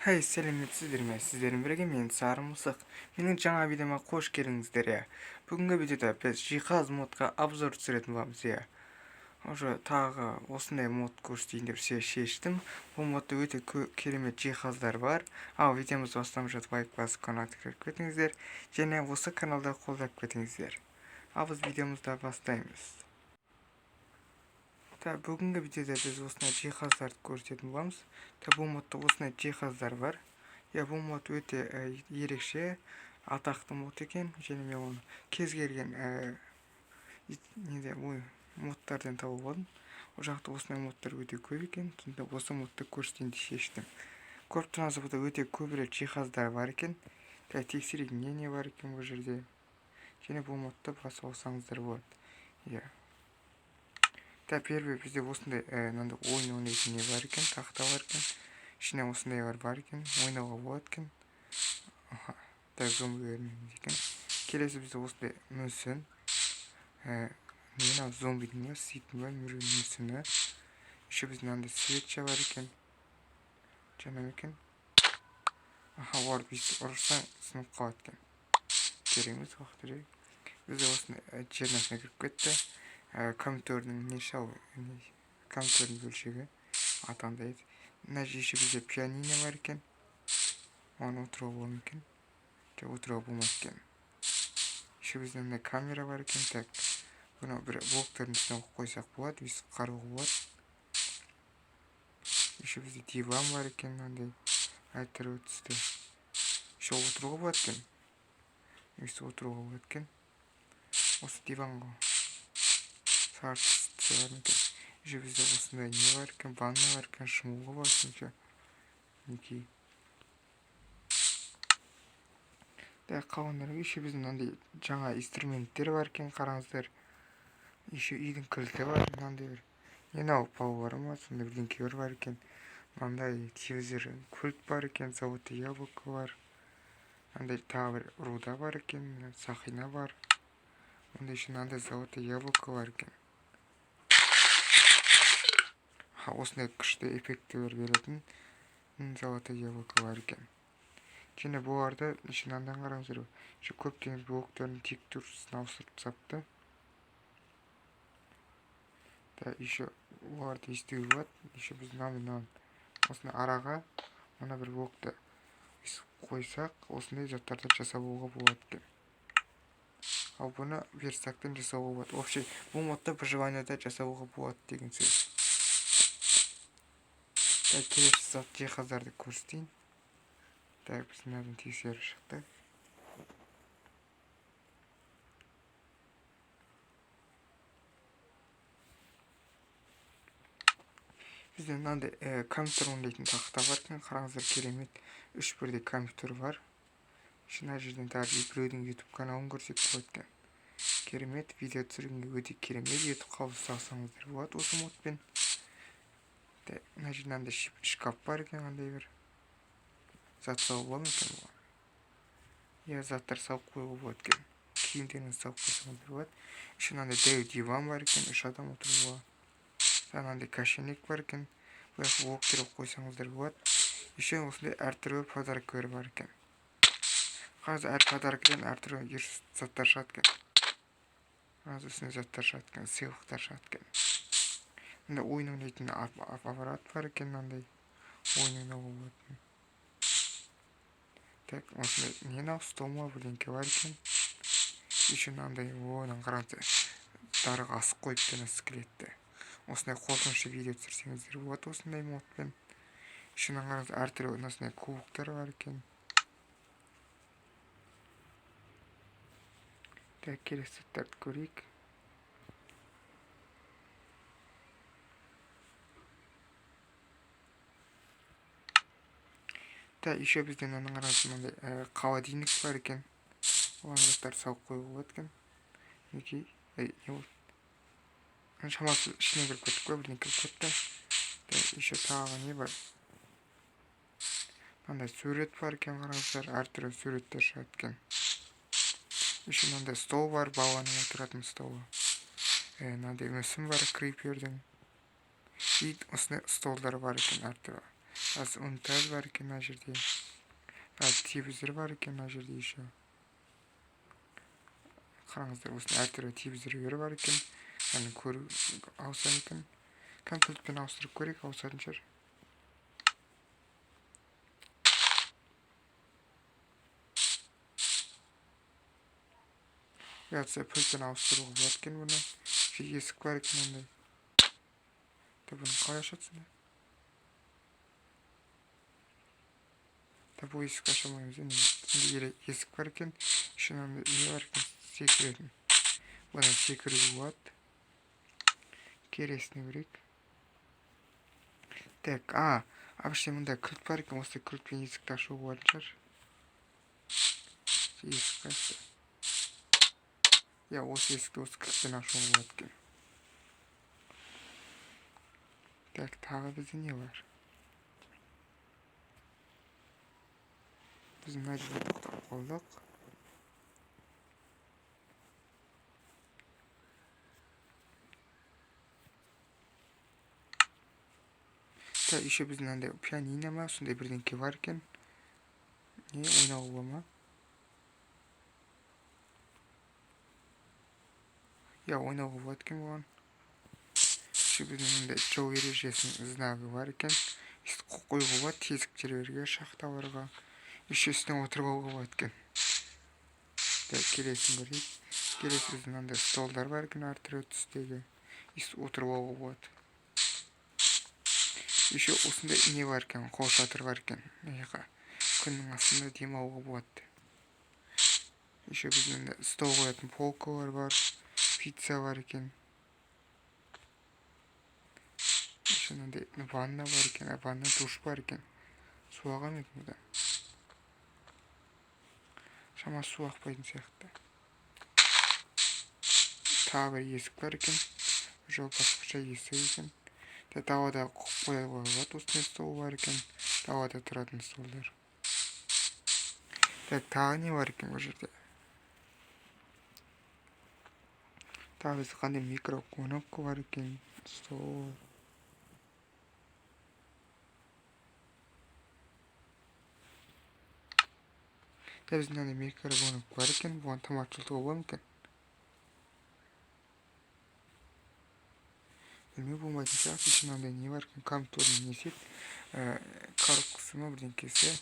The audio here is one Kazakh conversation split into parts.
Hey, сәлеметсіздер ме? Сіздермен бірге мен Сары Мысық. Менің жаңа видеома қош келдіңіздер, иә. Бүгінгі видеода біз жиһаз модқа обзор түсіретін боламыз, иә. Уже тағы осындай мод көрсетейін деп шештім. Бұл модта өте керемет жиһаздар бар. Ал видеомызды бастамай жатып лайк басып каналға кіріп кетіңіздер және осы каналда қолдап кетіңіздер. Ал біз видеомызды бастаймыз. Бүгінгі видеода біз осындай жиһаздарды көрсететін боламыз. Бұл модта осындай жиһаздар бар. Бұл мод өте ерекше, атақты мод екен, және мен оны кез келген модтардан тауып алдым. Ол жақта осындай модтар өте көп екен, сонда осы модты көрсетейін деп шештім. Көріп тұрсаңыз, бұнда өте көбірек жиһаздар бар екен. Тексерейік, не бар екен бұл жерде. Және бұл модты басып алсаңыздар болады. Первый бізде осындай ойын ойнайтын не бар екен, тақта бар екен. Ішіне осындайлар бар екен, ойнауға болады екен. Зомбилермен екен. Келесі бізде осындай мүсін. Мына зомбидің істейтін ба, мүсіні. Еще бізде мынандай светча бар екен. Жаңа екен. Оларды бүйтіп ұрсаң сынып қалады екен. Кереміз уақыт. Бізде осындай жернасына кіріп кетті. Компьютердің компьютердің бөлшегі атандайды. Мына жерде бізде пианино бар екен. Оны отыруға болмайды екен. Отыруға болмайды екен. Еще бізде мына камера бар екен. Бұны бір блоктардың үстіне қойсақ болады, өйстіп қарауға болады. Еще бізде диван бар екен, мынандай әртүрлі түсті. Еще отыруға болады екен. Өйстіп отыруға болады екен. Осы диванға сарсы бар екен. Еще бізде осындай не бар екен, ванна бар екен, шомылуға болады екен. Қалғандарга еще біздің мынандай жаңа инструменттер бар екен, қараңыздар. Еще үйдің кілті бар, мынандай бір ненау пау бар ма, сондай бірдеңкелер бар екен. Мынандай телевизор пульт бар екен, заводта яблоко бар. Мынандай тағы бір руда бар екен, сақина бар. Мындай еще мынандай заводта яблоко бар екен. Осындай күшті эффектілер беретін заводта яблоко бар екен. Және бұларды мынандай қараңыздар, көптеген блоктардың текстурасын ауыстырып тастапты. Еще оларды естуге болады. Еще біз осындай араға мына бір блокты қойсақ, осындай заттарды жасауға болады екен. Ал бұны верстактан жасауға болады. Вообще, бұл модта выживанияда жасауға болады деген сөз. Келесі зат жиһаздарды көрсетейін. Біз мынадан тексеріп шықты. Бізде мынандай компьютер ойнайтын тақта бар екен. Қараңыздар, керемет. 3 бірдей компьютер бар. Мына жерден тағы біреудің YouTube каналын көрсек болады екен. Керемет, видео түсіргенге өте керемет етіп қабылдасаңыздар болады осы модпен. Мына жерде мынандай шкаф бар екен, қандай бір зат салып алу екен. Заттар салып қоюға болады екен. Киімдерін салып қойсаңыздар болады. Еще мынандай дәу диван бар екен, 3 адам отыруға. Мынандай кошельник бар екен. Бұяқ блоктер қойсаңыздар болады. Еще осындай әртүрлі подаркалар бар екен. Қазір әр подаркіден әртүрлі заттар шығады екен. Қазір осындай заттар шығады екен, сыйлықтар шығады екен. Мында ойын ойнайтын аппарат бар екен, мынандай ойын ойнауға болады. Осындай нені стол ма бірдеңке бар екен. Еще мынандай ойынан қараңыздар, дарыға асық қойыпты скелетті. Осындай қорқынышты видео түсірсеңіздер болады осындай модпен. Еще қараңыздар, әртүрлі осындай кубоктар бар екен. Келесі заттарды көрейік. Еще бізден қараңыздар, мынандай холодильник бар екен. Оған заттар салып қоюға болады екен. Шамасы ішіне кіріп кетіп қой, бірден кіріп кетті. Еще тағы не бар? Мынандай сурет бар екен, қараңыздар, әртүрлі суреттер шығады екен. Еще мынандай стол бар, баланың отыратын столы. Мынандай мүсін бар, крипердің. И осындай столдар бар екен әртүрлі. Az unitaz var ekan mына жерде. Az televizor var ekan mына жерде еще. Қараңыздар, осының әртүрлі телевизорлары бар екен. Яғни көру ауысады екен. Компьютермен ауыстырып көрейік, ауысатын шығар. Ұятса пультпен ауыстыруға болады екен бұны. Есік бар екен ондай. Бұны қалай ашатсың? Бұл есік ашамаймыз енді. Есік бар екен. Үшін не бар екен? Секіретін. Бұны секіруге болады. Келесіне көрейік. Так, вообще мында кілт бар екен. Осы кілтпен есікті ашуға болатын шығар. Есік ашты. Осы есікті осы кілтпен ашуға болады екен. Так, тағы бізде не бар? Біз мына жерде тоқтап қалдық. Еще біздің андай пианино ма, сондай бірдеңке бар екен. Не, ойнауға ма? Ойнауға болады екен бұған. Еще біздің андай жол ережесінің знагы бар екен. Қойуға болады тесіктерге, шахталарға. Еще үстіне отырып алуға болады екен. Келесін көрейік. Келесі біздің андай столдар бар екен, әртүрлі түстегі. Отырып алуға болады. Еще осындай не бар екен, қол шатыр бар екен. Күннің астында демалуға болады. Еще біздің стол қоятын полкалар бар. Пицца бар екен. Еще мынандай ванна бар екен, ванна душ бар екен. Су ағам екен бұда. Шамасы су ақпайтын сияқты. Тағы бір есік бар екен. Жол басқаша есік екен. Далада қоюға болады, осындай стол бар екен. Далада тұратын столдар. Тағы не бар екен бұл жерде? Тағы бізде қандай микроконовка бар екен. Стол. Біздің андай микроконовка бар екен. Бұған тамақ жылтуға болады екен. Білмей болмайтын сияқты. Үшін андай не бар екен? Компьютердің несі коробкасы ма бірдеңкесі.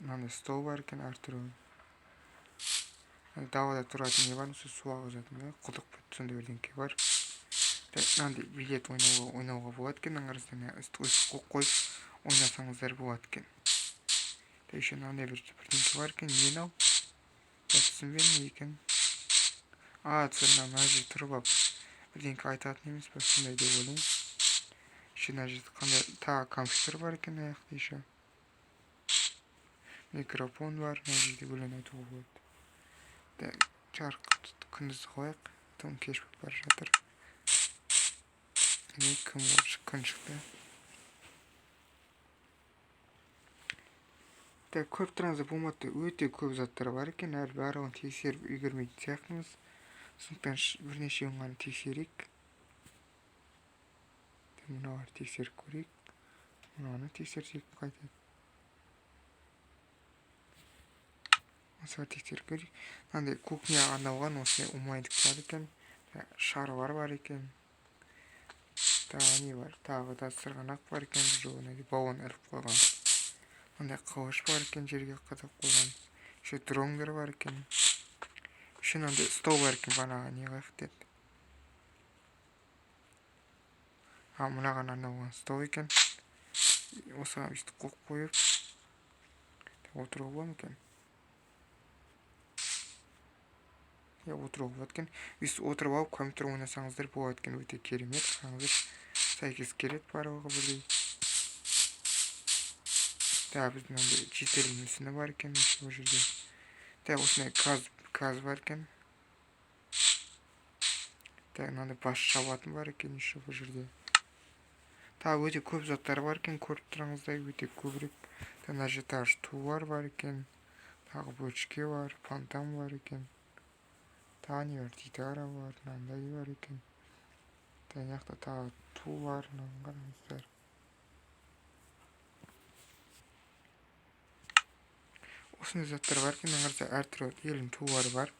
Мынандай стол бар екен, әртүрлі. Далада тұратын не бар, су ағызатын, құдық бітті, сондай бірдеңке бар. Мынандай билет ойнауға болады екен, аңғарсыздан үсті қойып ойнасаңыздар болады екен. Еще мынандай бірдеңке бар екен, не мынау? Түсінбедім не екен? Мына жерде тұрып алып бірдеңке айтатын емес па, сондай деп ойлаймын. Еще мына жерде қандай тағы компьютер бар екен, аяқта еще. Микрофон бар, мына жерде өлең айтуға болады. Жарық күндізді қояйық, тым кеш болып бара жатыр. Күн шықты. Көп тұраңызда болмады, өте көп заттар бар екен, барлығын тексеріп үлгермейтін сияқтымыз. Сондықтан бірнешеуін ғана тексерейік. Мыналарды тексеріп көрейік. Мынаны тексерсек қайтеді. Осылар тексеріп көрейік. Мынандай кухняға арналған осындай умайдық бар екен. Шарлар бар екен. Тағы не бар? Тағы да сырғанақ бар екен. Жоғына балон іліп қойған. Мынандай қылыш бар екен, жерге қадап қойған. Еще дроңдар бар екен. Еще мынандай стол бар екен, бағанағы не қайық деді. Мынаған арналған стол екен. Осыған өйстіп қойып қойып отыруға болады екен. Отыруға болады екен. Өйстіп отырып алып компьютер ойнасаңыздар болады екен. Өте керемет. Қараңыздар, сәйкес келеді барлығы бірдей. Біздің андай жетерлі мүсіні бар екен бұл жерде. Осындай газ бар екен. Мынандай бас шабатын бар екен бұл жерде. Өте көп заттар бар екен, көріп тұрыңыздай, өте көбірек. Мына жерде тулар бар екен. Тағы бөшке бар, фонтан бар екен. Тағы не бар? Гитара бар, мынандай бар екен. Мына жақта тағы ту бар, мынаны қараңыздар. осындай заттар бар екен. Мына қараса әртүрлі елдің тулары бар.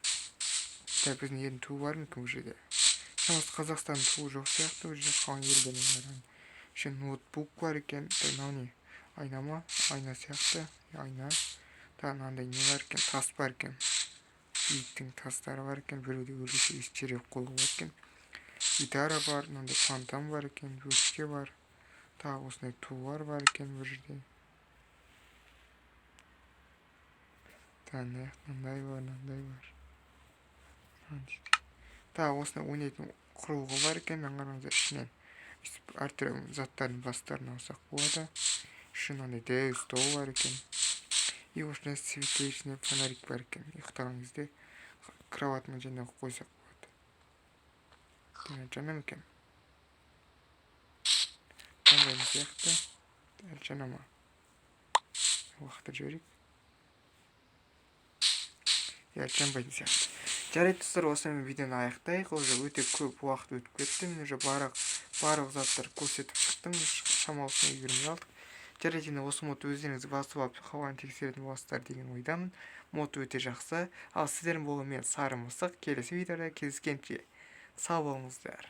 Дәл біздің елдің туы бар ма екен бұл жерде? Шамасы Қазақстанның туы жоқ сияқты, бұл жерде қалған елдердің қараған. Еще ноутбук бар екен. Мынау не? Айна ма? Айна сияқты. Айна. Тағы мынандай не бар екен? Тас бар екен. Биіктің тастары бар екен. Біреуде өзгеше естерек қолы бар екен. Гитара бар, мынандай фонтан бар екен, бөшке бар. Тағы осындай тулар бар екен бұл жерде. Тағы мынандай бар, мынандай бар. Тағы осындай ойнайтын құрылғы бар екен. Мына қараңыздар, ішінен әртүрлі заттардың бастарын алсақ болады. Еще мынандай дәу стол бар екен. И осындай светлячный фонарик бар екен. Ұйықтаған кезде кроватының жанына қойсақ болады. Жана ма екен? Қандай сияқты? Жана ма? Уақытты жіберейік. Жанбайтын сияқты. Жарайды достар, осымен видеоны аяқтайық. Уже өте көп уақыт өтіп кетті. Мен уже барлық заттар көрсетіп шықтым. Шамалысына үйірмей алдық. Жарайды, осы мод өздеріңіз басып алып қалған тексеретін боласыздар деген ойдамын. Мод өте жақсы. Ал сіздердің болуымен Сары Мысық. Келесі видеода кездескенше сау болыңыздар.